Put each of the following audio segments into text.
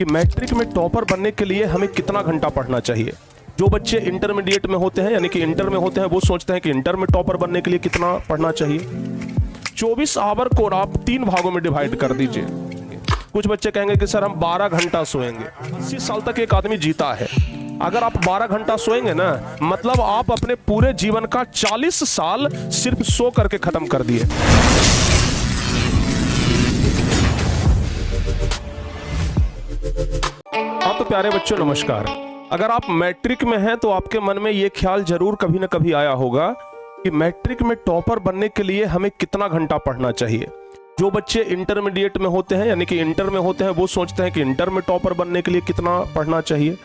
कि मैट्रिक में टॉपर बनने के लिए हमें कितना घंटा पढ़ना चाहिए। जो बच्चे इंटरमीडिएट में होते हैं यानी कि इंटर में होते हैं वो सोचते हैं कि इंटर में टॉपर बनने के लिए कितना पढ़ना चाहिए। 24 आवर को आप 3 भागों में डिवाइड कर दीजिए। कुछ बच्चे कहेंगे कि सर हम 12 घंटा सोएंगे। 80 साल तक एक आदमी जीता है, अगर आप 12 घंटा सोएंगे ना मतलब आप अपने पूरे जीवन का 40 साल सिर्फ सो करके खत्म कर दिए। हाँ तो प्यारे बच्चों नमस्कार। अगर आप मैट्रिक में हैं तो आपके मन में ये ख्याल जरूर कभी ना कभी आया होगा कि मैट्रिक में टॉपर बनने के लिए हमें कितना घंटा पढ़ना चाहिए। जो बच्चे इंटरमीडिएट में होते हैं यानी कि इंटर में होते हैं वो सोचते हैं कि इंटर में टॉपर बनने के लिए कितना पढ़ना चाहिए।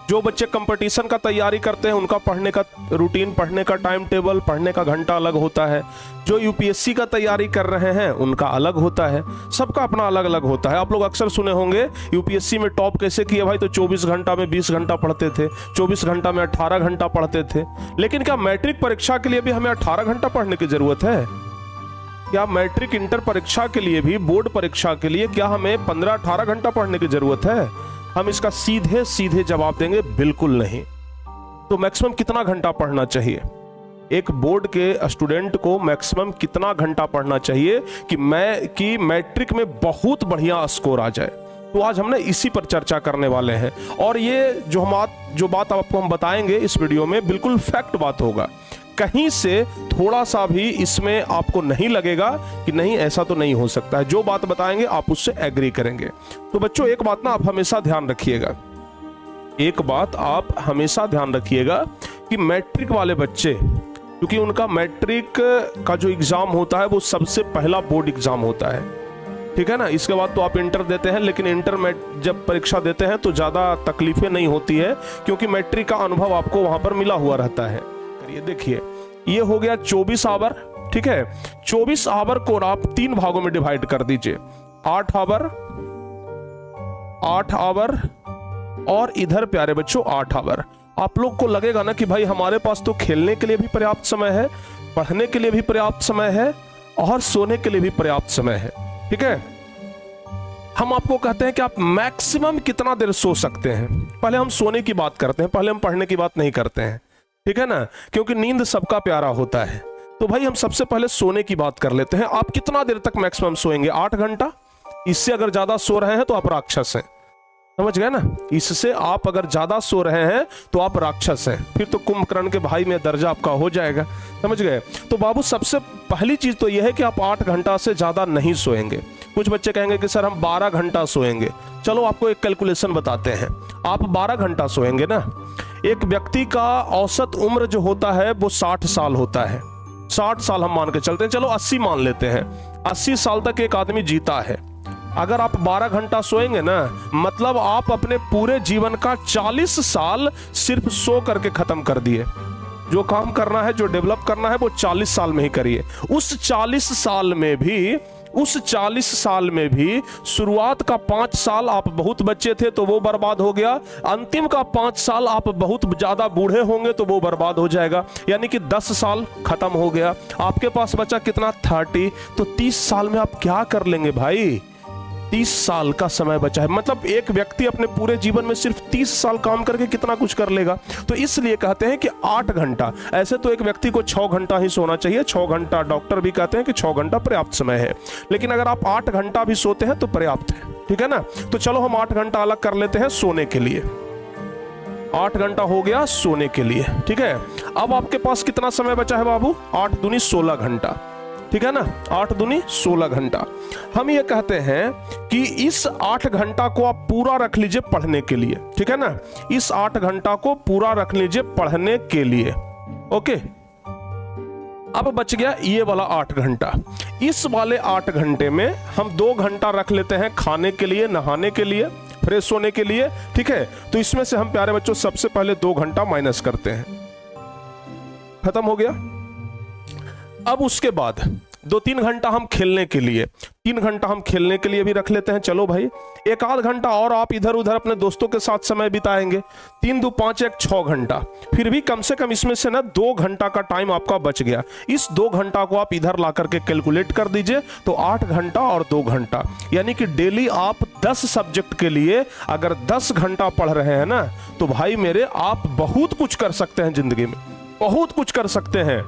जो बच्चे कंपटीशन का तैयारी करते हैं उनका पढ़ने का रूटीन, पढ़ने का टाइम टेबल, पढ़ने का घंटा अलग होता है। जो यूपीएससी का तैयारी कर रहे हैं उनका अलग होता है। सबका अपना अलग अलग होता है। आप लोग अक्सर सुने होंगे यूपीएससी में टॉप कैसे किया भाई, तो 24 घंटा में 20 घंटा पढ़ते थे, 24 घंटा में 18 घंटा पढ़ते थे। लेकिन क्या मैट्रिक परीक्षा के लिए भी हमें 18 घंटा पढ़ने की जरूरत है? क्या मैट्रिक इंटर परीक्षा के लिए भी, बोर्ड परीक्षा के लिए क्या हमें 15-18 घंटा पढ़ने की जरूरत है? हम इसका सीधे सीधे जवाब देंगे बिल्कुल नहीं। तो मैक्सिमम कितना घंटा पढ़ना चाहिए? एक बोर्ड के स्टूडेंट को मैक्सिमम कितना घंटा पढ़ना चाहिए कि मैट्रिक में बहुत बढ़िया स्कोर आ जाए? तो आज हम इसी पर चर्चा करने वाले हैं और ये जो बात आपको हम बताएंगे इस वीडियो में बिल्कुल फैक्ट बात होगा। कहीं से थोड़ा सा भी इसमें आपको नहीं लगेगा कि नहीं ऐसा तो नहीं हो सकता है। जो बात बताएंगे आप उससे एग्री करेंगे। तो बच्चों एक बात ना आप हमेशा ध्यान रखिएगा, एक बात आप हमेशा ध्यान रखिएगा कि मैट्रिक वाले बच्चे, क्योंकि उनका मैट्रिक का जो एग्जाम होता है वो सबसे पहला बोर्ड एग्जाम होता है, ठीक है ना। इसके बाद तो आप इंटर देते हैं, लेकिन इंटर में जब परीक्षा देते हैं तो ज्यादा तकलीफें नहीं होती है क्योंकि मैट्रिक का अनुभव आपको वहां पर मिला हुआ रहता है। ये देखिए ये हो गया 24 आवर, ठीक है। 24 आवर को आप 3 भागों में डिवाइड कर दीजिए। 8 आवर, 8 आवर और इधर प्यारे बच्चों 8 आवर। आप लोग को लगेगा ना कि भाई हमारे पास तो खेलने के लिए भी पर्याप्त समय है, पढ़ने के लिए भी पर्याप्त समय है और सोने के लिए भी पर्याप्त समय है, ठीक है। हम आपको कहते हैं कि आप मैक्सिमम कितना देर सो सकते हैं। पहले हम सोने की बात करते हैं, पहले हम पढ़ने की बात नहीं करते हैं, ठीक है ना, क्योंकि नींद सबका प्यारा होता है। तो भाई हम सबसे पहले सोने की बात कर लेते हैं। आप कितना देर तक मैक्सिमम सोएंगे? 8 घंटा। इससे अगर ज्यादा सो रहे हैं तो आप राक्षस हैं, समझ गए ना। इससे आप अगर ज्यादा सो रहे हैं तो आप राक्षस हैं, फिर तो कुंभकर्ण के भाई में दर्जा आपका हो जाएगा, समझ गए। तो बाबू सबसे पहली चीज तो यह है कि आप 8 घंटा से ज्यादा नहीं सोएंगे। कुछ बच्चे कहेंगे कि सर हम 12 घंटा सोएंगे। चलो आपको एक कैलकुलेशन बताते हैं। आप 12 घंटा सोएंगे ना, एक व्यक्ति का औसत उम्र जो होता है वो 60 साल होता है। 60 साल हम मान के चलते हैं, चलो 80 मान लेते हैं। 80 साल तक एक आदमी जीता है। अगर आप 12 घंटा सोएंगे ना मतलब आप अपने पूरे जीवन का 40 साल सिर्फ सो करके खत्म कर दिए। जो काम करना है, जो डेवलप करना है वो 40 साल में ही करिए। उस 40 साल में भी शुरुआत का 5 साल आप बहुत बच्चे थे तो वो बर्बाद हो गया। अंतिम का 5 साल आप बहुत ज्यादा बूढ़े होंगे तो वो बर्बाद हो जाएगा, यानी कि 10 साल खत्म हो गया। आपके पास बचा कितना? 30। तो 30 साल में आप क्या कर लेंगे भाई? 30 साल का समय बचा है, मतलब एक व्यक्ति अपने पूरे जीवन में सिर्फ 30 साल काम करके कितना कुछ कर लेगा। तो इसलिए कहते हैं कि 8 घंटा। ऐसे तो एक व्यक्ति को 6 घंटा ही सोना चाहिए। 6 घंटा डॉक्टर भी कहते हैं कि 6 घंटा पर्याप्त समय है, लेकिन अगर आप 8 घंटा भी सोते हैं तो पर्याप्त है, ठीक है ना। तो चलो हम 8 घंटा अलग कर लेते हैं सोने के लिए। 8 घंटा हो गया सोने के लिए, ठीक है। अब आपके पास कितना समय बचा है बाबू? 8 दूनी 16 घंटा, ठीक है ना। 8 दूनी 16 घंटा। हम ये कहते हैं कि इस 8 घंटा को आप पूरा रख लीजिए पढ़ने के लिए, ठीक है ना। इस 8 घंटा को पूरा रख लीजिए पढ़ने के लिए, ओके। अब बच गया ये वाला 8 घंटा। इस वाले 8 घंटे में हम 2 घंटा रख लेते हैं खाने के लिए, नहाने के लिए, फ्रेश होने के लिए, ठीक है। तो इसमें से हम प्यारे बच्चों सबसे पहले 2 घंटा माइनस करते हैं, खत्म हो गया। अब उसके बाद 2-3 घंटा हम खेलने के लिए, 3 घंटा हम खेलने के लिए भी रख लेते हैं। चलो भाई, 1 आध घंटा और आप इधर उधर अपने दोस्तों के साथ समय बिताएंगे। 3 2 5 1 6 घंटा, फिर भी कम से कम इसमें से ना 2 घंटा का टाइम आपका बच गया। इस 2 घंटा को आप इधर ला करके कैलकुलेट कर दीजिए, तो 8 घंटा और 2 घंटा, यानी कि डेली आप 10 सब्जेक्ट के लिए अगर 10 घंटा पढ़ रहे हैं ना, तो भाई मेरे आप बहुत कुछ कर सकते हैं जिंदगी में, बहुत कुछ कर सकते हैं,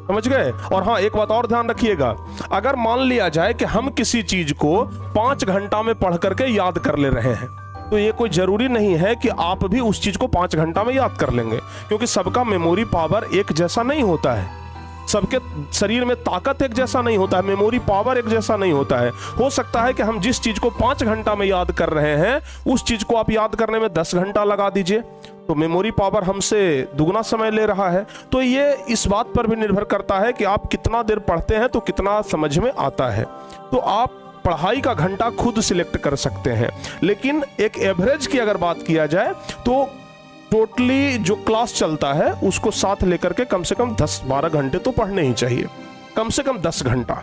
समझ गए। और हाँ, एक बात और ध्यान रखिएगा, अगर मान लिया जाए कि हम किसी चीज को 5 घंटा में पढ़ करके याद कर ले रहे हैं, तो ये कोई जरूरी नहीं है कि आप भी उस चीज को 5 घंटा में याद कर लेंगे, क्योंकि सबका मेमोरी पावर एक जैसा नहीं होता है, सबके शरीर में ताकत एक जैसा नहीं होता है, मेमोरी पावर एक जैसा नहीं होता है। हो सकता है कि हम जिस चीज को 5 घंटा में याद कर रहे हैं, उस चीज को आप याद करने में 10 घंटा लगा दीजिए, तो मेमोरी पावर हमसे दुगना समय ले रहा है। तो ये इस बात पर भी निर्भर करता है कि आप कितना देर पढ़ते हैं तो कितना समझ में आता है। तो आप पढ़ाई का घंटा खुद सिलेक्ट कर सकते हैं, लेकिन एक एवरेज की अगर बात किया जाए तो टोटली जो क्लास चलता है उसको साथ लेकर के कम से कम 10-12 घंटे तो पढ़ने ही चाहिए, कम से कम 10 घंटा,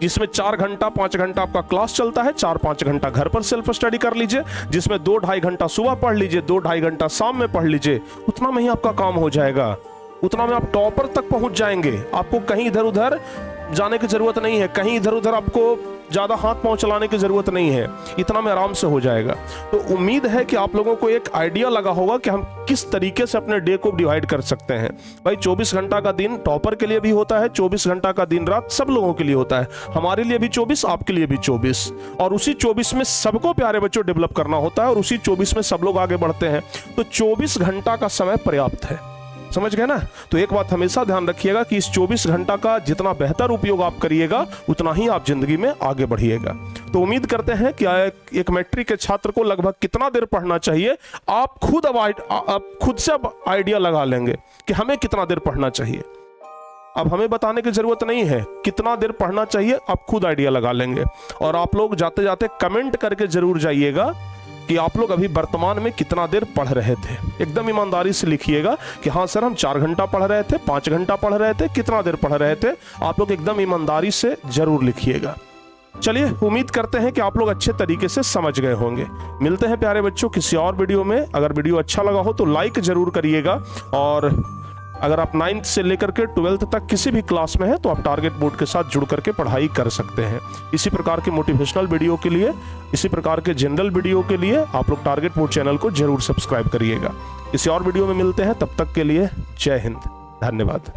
जिसमें 4 घंटा 5 घंटा आपका क्लास चलता है, 4-5 घंटा घर पर सेल्फ स्टडी कर लीजिए, जिसमें 2-2.5 घंटा सुबह पढ़ लीजिए, 2-2.5 घंटा शाम में पढ़ लीजिए। उतना में ही आपका काम हो जाएगा, उतना में आप टॉपर तक पहुंच जाएंगे। आपको कहीं इधर उधर जाने की जरूरत नहीं है, कहीं इधर उधर आपको ज्यादा हाथ पांव चलाने की जरूरत नहीं है, इतना में आराम से हो जाएगा। तो उम्मीद है कि आप लोगों को एक आइडिया लगा होगा कि हम किस तरीके से अपने डे को डिवाइड कर सकते हैं। भाई 24 घंटा का दिन टॉपर के लिए भी होता है, 24 घंटा का दिन रात सब लोगों के लिए होता है, हमारे लिए भी 24, आपके लिए भी 24, और उसी 24 में सबको प्यारे बच्चों डेवलप करना होता है, और उसी 24 में सब लोग आगे बढ़ते हैं। तो 24 घंटा का समय पर्याप्त है, समझ गए ना। तो एक बात हमेशा ध्यान रखिएगा कि इस 24 घंटा का जितना बेहतर उपयोग आप करिएगा, उतना ही आप जिंदगी में आगे बढ़िएगा। तो उम्मीद करते हैं कि एक मैट्रिक के छात्र को लगभग कितना देर पढ़ना चाहिए, आप खुद से अब आइडिया लगा लेंगे कि हमें कितना देर पढ़ना चाहिए। अब हमें बताने की जरूरत नहीं है कितना देर पढ़ना चाहिए, आप खुद आइडिया लगा लेंगे। और आप लोग जाते जाते कमेंट करके जरूर जाइएगा कि आप लोग अभी वर्तमान में कितना देर पढ़ रहे थे। एकदम ईमानदारी से लिखिएगा कि हाँ सर हम 4 घंटा पढ़ रहे थे, 5 घंटा पढ़ रहे थे, कितना देर पढ़ रहे थे। आप लोग एकदम ईमानदारी से जरूर लिखिएगा। चलिए, उम्मीद करते हैं कि आप लोग अच्छे तरीके से समझ गए होंगे। मिलते हैं प्यारे बच्चों किसी और वीडियो में। अगर वीडियो अच्छा लगा हो तो लाइक जरूर करिएगा, और अगर आप 9th से लेकर के 12th तक किसी भी क्लास में है तो आप टारगेट बोर्ड के साथ जुड़ करके पढ़ाई कर सकते हैं। इसी प्रकार के मोटिवेशनल वीडियो के लिए, इसी प्रकार के जनरल वीडियो के लिए आप लोग टारगेट बोर्ड चैनल को जरूर सब्सक्राइब करिएगा। किसी और वीडियो में मिलते हैं, तब तक के लिए जय हिंद, धन्यवाद।